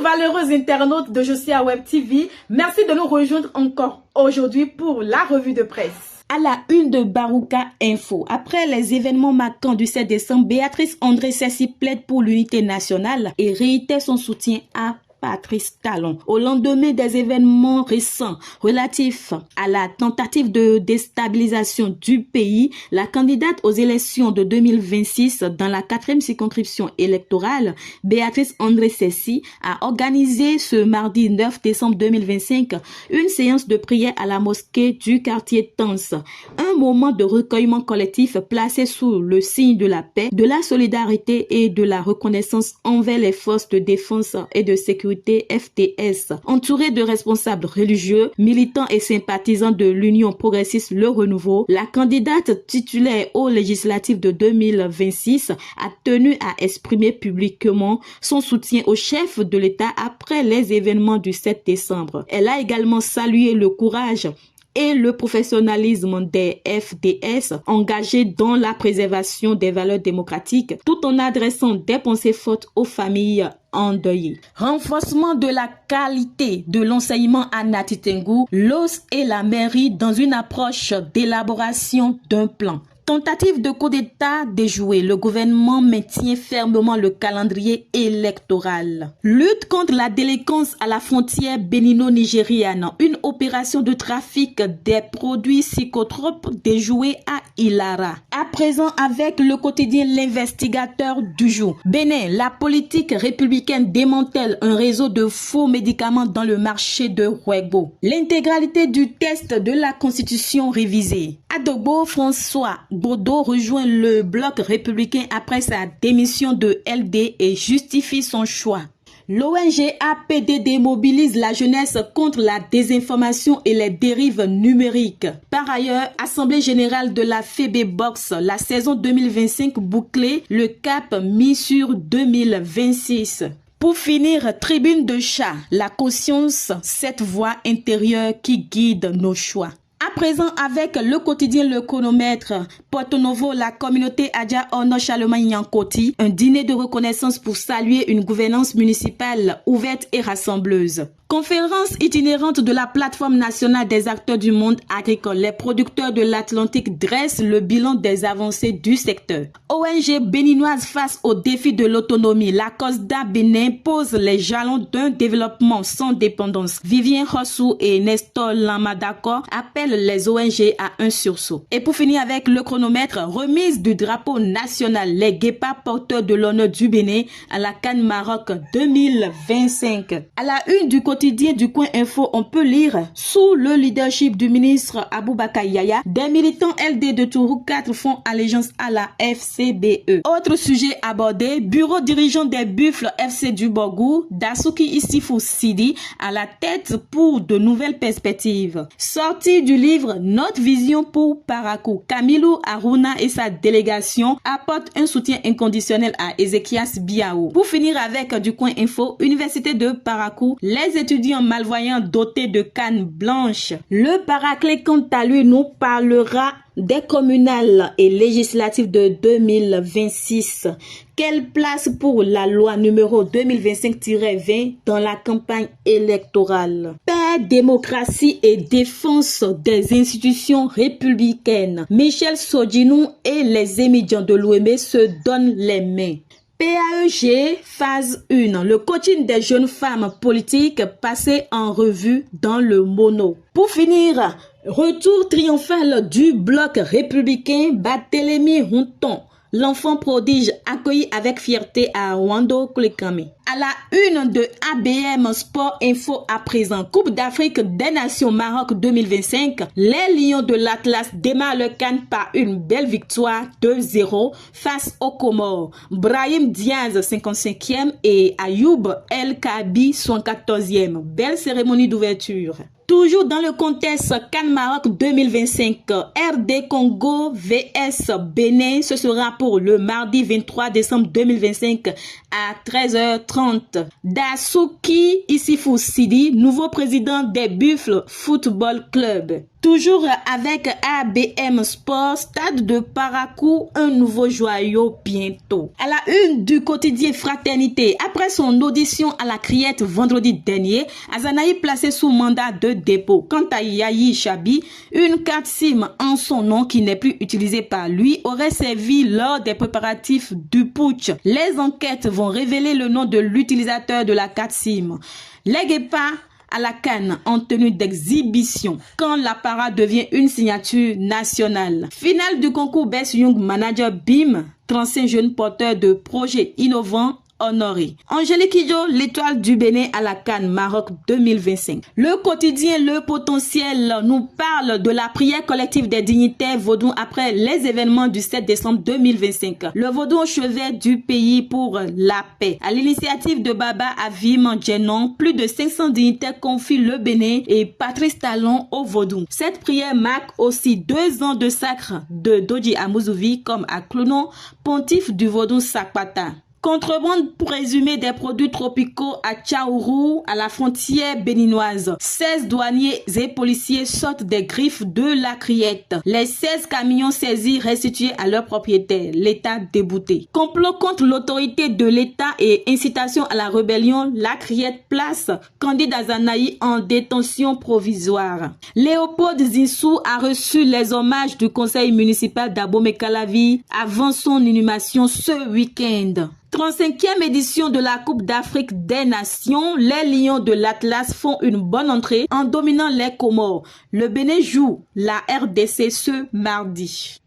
valeureux internautes de Josia Web TV, merci de nous rejoindre encore aujourd'hui pour la revue de presse. À la une de Barouka Info, après les événements marquants du 7 décembre, Béatrice André Cessy plaide pour l'unité nationale et réitère son soutien à Patrice Talon. Au lendemain des événements récents relatifs à la tentative de déstabilisation du pays, la candidate aux élections de 2026 dans la 4e circonscription électorale, Béatrice André Cessy, a organisé ce mardi 9 décembre 2025 une séance de prière à la mosquée du quartier Tens. Un moment de recueillement collectif placé sous le signe de la paix, de la solidarité et de la reconnaissance envers les forces de défense et de sécurité FDS, entouré de responsables religieux, militants et sympathisants de l'Union progressiste Le Renouveau. La candidate titulaire aux législatives de 2026 a tenu à exprimer publiquement son soutien au chef de l'État après les événements du 7 décembre. Elle a également salué le courage et le professionnalisme des FDS engagés dans la préservation des valeurs démocratiques tout en adressant des pensées fortes aux familles endeuillées. Renforcement de la qualité de l'enseignement à Nati Tengou, l'OS et la mairie dans une approche d'élaboration d'un plan. Tentative de coup d'État déjouée, le gouvernement maintient fermement le calendrier électoral. Lutte contre la délinquance à la frontière bénino-nigériane, une opération de trafic des produits psychotropes déjouée à Ilara. À présent avec le quotidien L'Investigateur du jour. Bénin, la politique républicaine démantèle un réseau de faux médicaments dans le marché de Ouégo. L'intégralité du test de la Constitution révisée. Adogbo François Bodo rejoint le bloc républicain après sa démission de LD et justifie son choix. L'ONG APDD mobilise la jeunesse contre la désinformation et les dérives numériques. Par ailleurs, Assemblée générale de la FEBEBOX, la saison 2025 bouclée, le cap mis sur 2026. Pour finir, tribune de chat, la conscience, cette voix intérieure qui guide nos choix. À présent, avec le quotidien Le Chronomètre, Porto Novo, la communauté Adja Ono Charlemagne-Yankoti, un dîner de reconnaissance pour saluer une gouvernance municipale ouverte et rassembleuse. Conférence itinérante de la plateforme nationale des acteurs du monde agricole. Les producteurs de l'Atlantique dressent le bilan des avancées du secteur. ONG béninoise face au défi de l'autonomie. La COSDA Bénin pose les jalons d'un développement sans dépendance. Vivien Rossou et Nestor Lamadako appellent les ONG à un sursaut. Et pour finir avec le chronomètre, remise du drapeau national. Les guépards porteurs de l'honneur du Bénin à la CAN Maroc 2025. À la une du quotidien du Coin Info, on peut lire sous le leadership du ministre Aboubakar Yaya, des militants LD de Tourou 4 font allégeance à la FCBE. Autre sujet abordé, bureau dirigeant des Buffles FC du Borgou, Dasuki Issifou Sidi à la tête pour de nouvelles perspectives. Sortie du livre Notre vision pour Parakou, Camilo Aruna et sa délégation apportent un soutien inconditionnel à Ezekias Biaou. Pour finir avec du Coin Info, Université de Parakou, les étudiants malvoyants dotés de cannes blanches. Le Paraclet, quant à lui, nous parlera des communales et législatives de 2026. Quelle place pour la loi numéro 2025-20 dans la campagne électorale? Paix, démocratie et défense des institutions républicaines. Michel Sodinou et les émigrants de l'OME se donnent les mains. PAEG phase 1, le coaching des jeunes femmes politiques passé en revue dans le Mono. Pour finir, retour triomphal du bloc républicain Barthélémy Ronton. L'enfant prodige accueilli avec fierté à Wando Koulikami. À la une de ABM Sport Info à présent, Coupe d'Afrique des Nations Maroc 2025, les Lions de l'Atlas démarrent le CAN par une belle victoire 2-0 face aux Comores. Brahim Diaz 55e et Ayoub El Kabi 14e. Belle cérémonie d'ouverture. Toujours dans le contexte CAN Maroc 2025, RD Congo vs Bénin, ce sera pour le mardi 23 décembre 2025 à 13h30. Dasuki Issifou Sidi, nouveau président des Buffles Football Club. Toujours avec ABM Sport, Stade de Parakou, un nouveau joyau bientôt. À la une du quotidien Fraternité, après son audition à la Criette vendredi dernier, Azanaï placé sous mandat de dépôt. Quant à Yahi Chabi, une carte SIM en son nom qui n'est plus utilisée par lui aurait servi lors des préparatifs du putsch. Les enquêtes vont révéler le nom de l'utilisateur de la carte SIM. Les guépards à la CAN en tenue d'exhibition quand la parade devient une signature nationale. Finale du concours Best Young Manager BIM, 35 jeunes porteurs de projets innovants honorés. Angélique Kidjo, l'étoile du Bénin à la CAN Maroc 2025. Le quotidien Le Potentiel nous parle de la prière collective des dignitaires vaudous après les événements du 7 décembre 2025. Le vaudou au chevet du pays pour la paix. À l'initiative de Baba Avim Djenon, plus de 500 dignitaires confient le Bénin et Patrice Talon au vaudou. Cette prière marque aussi 2 ans de sacre de Dodi Amouzuvi comme à Clonon, pontife du vaudou Sakpata. Contrebande présumée des produits tropicaux à Tchaourou, à la frontière béninoise. 16 douaniers et policiers sortent des griffes de la Criette. Les 16 camions saisis restitués à leurs propriétaires. L'État débouté. Complot contre l'autorité de l'État et incitation à la rébellion. La Criette place Candide Azanaï en détention provisoire. Léopold Zinsou a reçu les hommages du conseil municipal d'Abomey-Calavi avant son inhumation ce week-end. 35e édition de la Coupe d'Afrique des Nations, les Lions de l'Atlas font une bonne entrée en dominant les Comores. Le Bénin joue la RDC ce mardi.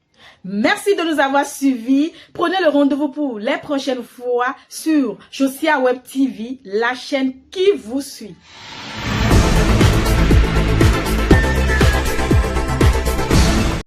Merci de nous avoir suivis. Prenez le rendez-vous pour les prochaines fois sur Josia Web TV, la chaîne qui vous suit.